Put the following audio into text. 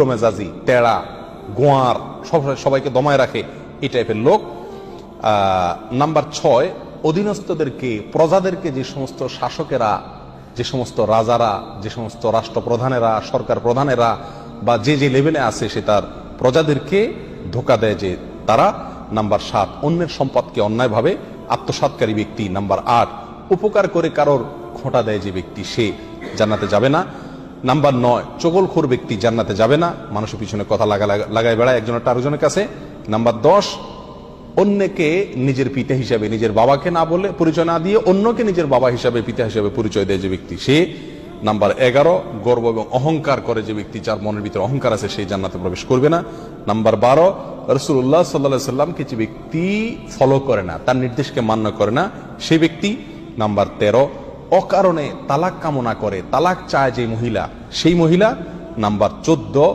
মেজাজি, টেড়া, গোয়ার, সবাইকে দমায় রাখে, এই টাইপের লোক। নাম্বার 6, অধীনস্থদেরকে, প্রজাদেরকে, যে সমস্ত শাসকেরা, যে সমস্ত রাজারা, যে সমস্ত রাষ্ট্রপ্রধানেরা, সরকার প্রধানেরা বা যে যে লেভেলে আছে সে তার প্রজাদেরকে ধোকা দেয় যে তারা। নাম্বার 7, অন্যের সম্পদকে অন্যায়ভাবে আত্মসাৎকারী ব্যক্তি। নাম্বার 8, উপকার করে কারোর খোঁটা দেয় যে ব্যক্তি, সে জান্নাতে যাবে না। নাম্বার 9, চগলখোর ব্যক্তি জান্নাতে যাবে না, মানুষের পিছনে কথা লাগায় বেড়ায় একজনের আরেকজনের কাছে। নাম্বার 10, অন্যকে নিজের পিতা হিসাবে, নিজের বাবাকে না বলে, পরিচয় না দিয়ে অন্যকে নিজের বাবা হিসাবে, পিতা হিসাবে পরিচয় দেয় যে ব্যক্তি, সে। নাম্বার 11, গর্ব এবং অহংকার করে যে ব্যক্তি, যার মনের ভিতরে অহংকার আছে, সেই জান্নাতে প্রবেশ করবে না। নাম্বার 12, রাসূলুল্লাহ সাল্লাল্লাহু আলাইহি সাল্লামকে যে ব্যক্তি ফলো করে না, তার নির্দেশকে মান্য করে না, সেই ব্যক্তি। নাম্বার 13, অকারণে তালাক কামনা করে, তালাক চায় যে মহিলা, সেই মহিলা। নাম্বার 14,